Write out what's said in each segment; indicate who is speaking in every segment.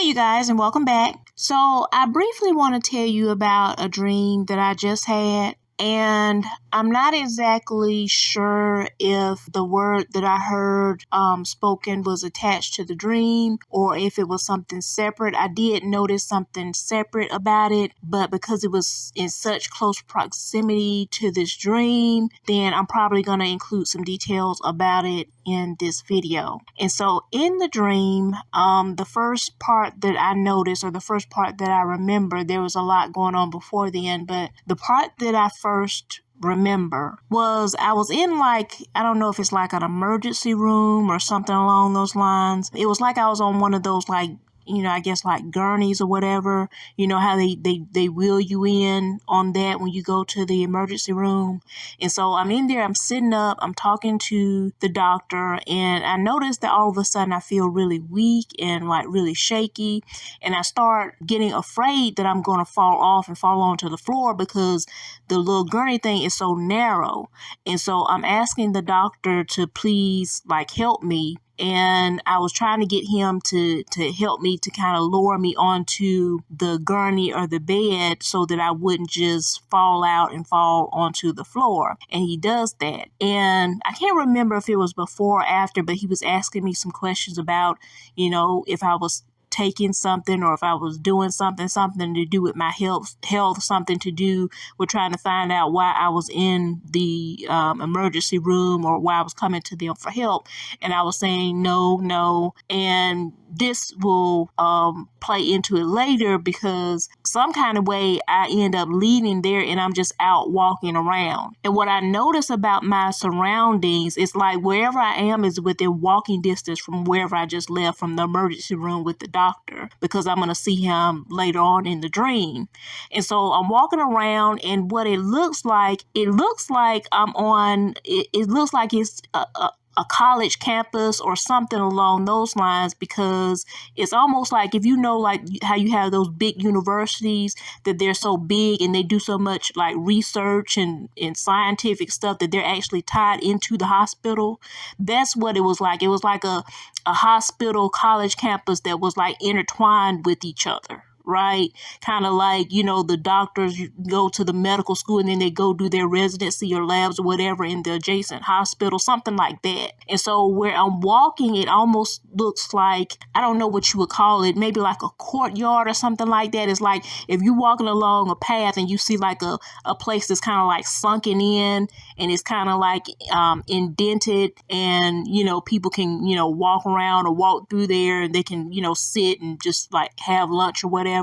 Speaker 1: Hey, you guys, and welcome back. So, I briefly want to tell you about a dream that I just had. And I'm not exactly sure if the word that I heard spoken was attached to the dream or if it was something separate. I did notice something separate about it, but because it was in such close proximity to this dream, then I'm probably going to include some details about it in this video. And so in the dream, the first part that I noticed, or the first part that I remember, there was a lot going on before the end, but the part that I first remember was I was in I don't know if it's like an emergency room or something along those lines. It was like I was on one of those I guess like gurneys or whatever, how they wheel you in on that when you go to the emergency room. And so I'm in there, I'm sitting up, I'm talking to the doctor, and I noticed that all of a sudden I feel really weak and really shaky. And I start getting afraid that I'm going to fall off and fall onto the floor because the little gurney thing is so narrow. And so I'm asking the doctor to please help me. And I was trying to get him to help me to kind of lower me onto the gurney or the bed so that I wouldn't just fall out and fall onto the floor. And he does that. And I can't remember if it was before or after, but he was asking me some questions about, if I was taking something or if I was doing something to do with my health, something to do with trying to find out why I was in the emergency room or why I was coming to them for help. And I was saying no. And this will play into it later because some kind of way I end up leaving there and I'm just out walking around. And what I notice about my surroundings is wherever I am is within walking distance from wherever I just left from the emergency room with the doctor, because I'm going to see him later on in the dream. And so I'm walking around, and what it looks like I'm on, it looks like it's a college campus or something along those lines, because it's almost like, if how you have those big universities that they're so big and they do so much research and scientific stuff that they're actually tied into the hospital. That's what it was like. It was like a hospital college campus that was intertwined with each other. Right? Kind of the doctors go to the medical school and then they go do their residency or labs or whatever in the adjacent hospital, something like that. And so where I'm walking, it almost looks like, I don't know what you would call it, maybe like a courtyard or something like that. It's like if you're walking along a path and you see a place that's kind of sunken in and it's kind of indented, and, people can, walk around or walk through there and they can, sit and just have lunch or whatever.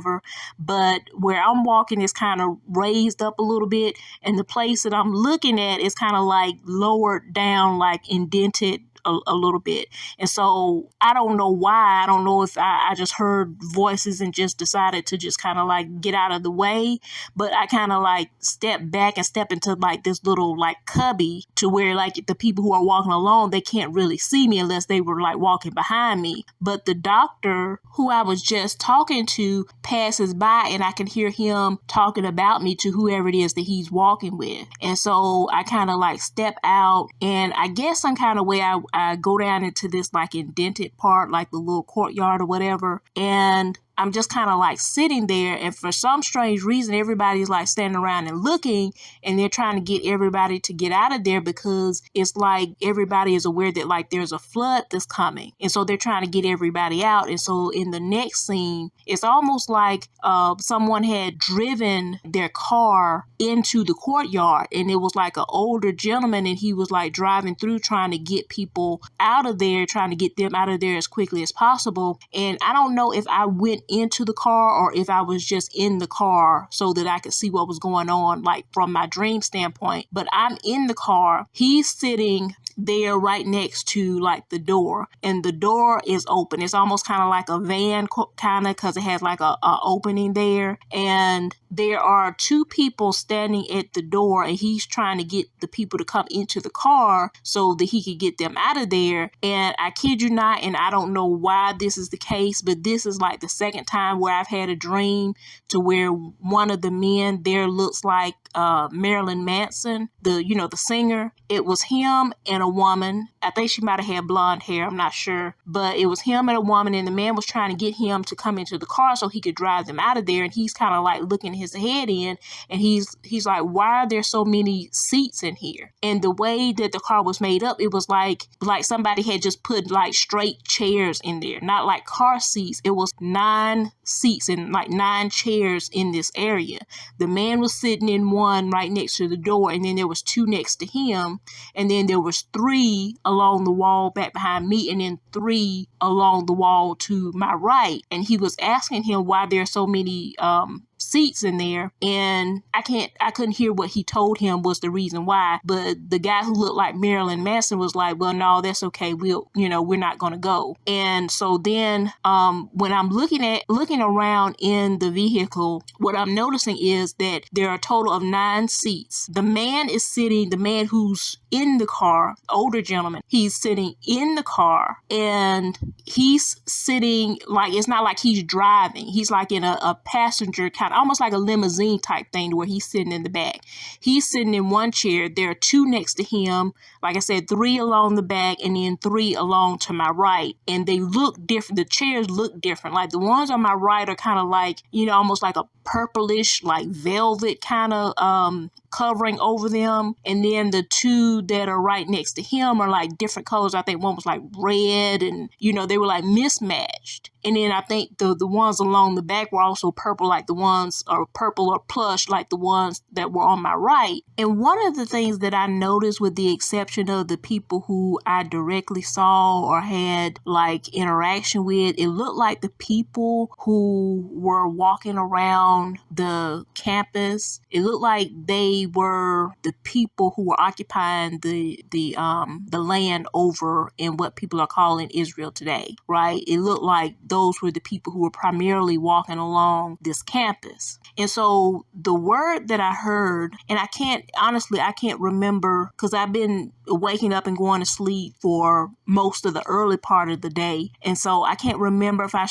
Speaker 1: But where I'm walking is kind of raised up a little bit, and the place that I'm looking at is kind of lowered down, indented a little bit. And so I don't know why. I don't know if I just heard voices and just decided to just kind of get out of the way. But I kind of step back and step into this little cubby to where the people who are walking along, they can't really see me unless they were walking behind me. But the doctor who I was just talking to passes by, and I can hear him talking about me to whoever it is that he's walking with. And so I kind of step out, and I guess some kind of way I go down into this indented part, the little courtyard or whatever. And I'm just kind of sitting there, and for some strange reason, everybody's standing around and looking, and they're trying to get everybody to get out of there because it's everybody is aware that there's a flood that's coming. And so they're trying to get everybody out. And so in the next scene, it's almost like someone had driven their car into the courtyard, and it was an older gentleman, and he was driving through trying to get people out of there, trying to get them out of there as quickly as possible. And I don't know if I went into the car or if I was just in the car so that I could see what was going on, from my dream standpoint. But I'm in the car. He's sitting there right next to the door, and the door is open. It's almost kind of like a van because it has a opening there, and there are two people standing at the door, and he's trying to get the people to come into the car so that he could get them out of there. And I kid you not, and I don't know why this is the case, but this is the second time where I've had a dream to where one of the men there looks like Marilyn Manson, the singer. It was him and and a woman. I think she might have had blonde hair. I'm not sure. But it was him and a woman, and the man was trying to get him to come into the car so he could drive them out of there. And he's kind of like looking his head in, and he's like, why are there so many seats in here? And the way that the car was made up, it was like somebody had just put like straight chairs in there, not like car seats. It was 9 seats and like 9 chairs in this area. The man was sitting in one right next to the door, and then there was 2 next to him, and then there was 3 along the wall back behind me, and then 3 along the wall to my right. And he was asking him why there are so many seats in there, and I couldn't hear what he told him was the reason why, but the guy who looked like Marilyn Manson was like, well, no, that's okay, we're not gonna go. And so then when I'm looking around in the vehicle, what I'm noticing is that there are a total of 9 seats. The man who's in the car, older gentleman, he's sitting in the car, and he's sitting like, it's not like he's driving, he's like in a passenger kind, almost like a limousine type thing, where he's sitting in the back. He's sitting in one chair. There are 2 next to him. Like I said, 3 along the back, and then 3 along to my right. And they look different. The chairs look different. Like the ones on my right are kind of like, almost like a purplish, like velvet kind of covering over them. And then the 2 that are right next to him are like different colors. I think one was like red, and they were like mismatched. And then I think the ones along the back were also purple, like the ones, or purple or plush, like the ones that were on my right. And one of the things that I noticed, with the exception of the people who I directly saw or had like interaction with, it looked like the people who were walking around the campus, it looked like they were the people who were occupying the land over in what people are calling Israel today, right? It looked like those were the people who were primarily walking along this campus. And so the word that I heard, and I can't remember, because I've been waking up and going to sleep for most of the early part of the day. And so I can't remember if I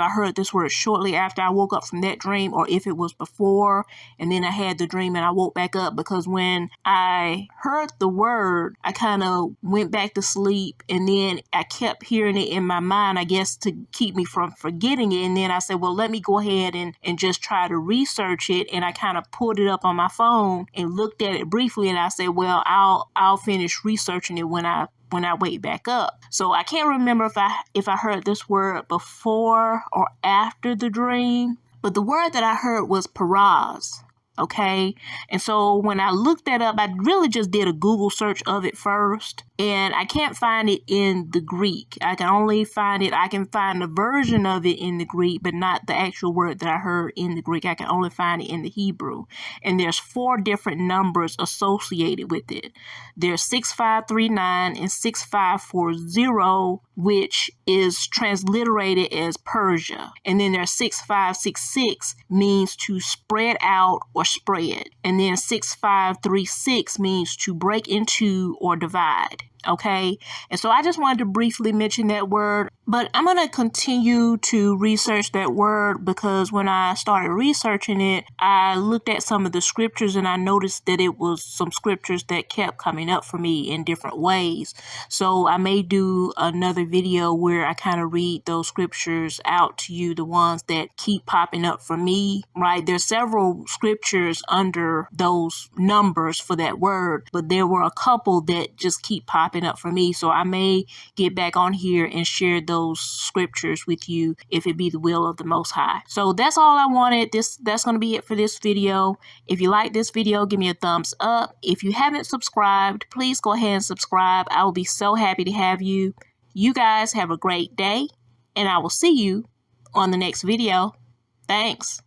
Speaker 1: heard this word shortly after I woke up from that dream, or if it was before, and then I had the dream and I woke back up, because when I heard the word, I kind of went back to sleep, and then I kept hearing it in my mind, I guess to keep me from forgetting it. And then I said, well, let me go ahead and just try to research it. And I kind of pulled it up on my phone and looked at it briefly, and I said, well, I'll finish researching it when I wake back up. So I can't remember if I heard this word before or after the dream, but the word that I heard was paraz. Okay. And so when I looked that up, I really just did a Google search of it first, and I can't find it in the Greek. I can find a version of it in the Greek, but not the actual word that I heard in the Greek. I can only find it in the Hebrew. And there's 4 different numbers associated with it. There's 6539 and 6540, which is transliterated as Persia. And then there's 6566, means to spread out or spread. And then 6536 means to break into or divide. Okay. And so I just wanted to briefly mention that word, but I'm going to continue to research that word, because when I started researching it, I looked at some of the scriptures, and I noticed that it was some scriptures that kept coming up for me in different ways. So I may do another video where I kind of read those scriptures out to you, the ones that keep popping up for me, right? There's several scriptures under those numbers for that word, but there were a couple that just keep popping up for me. So I may get back on here and share those scriptures with you if it be the will of the Most High. So that's all I wanted. That's going to be it for this video. If you like this video, give me a thumbs up. If you haven't subscribed, please go ahead and subscribe. I will be so happy to have you. You guys have a great day, and I will see you on the next video. Thanks.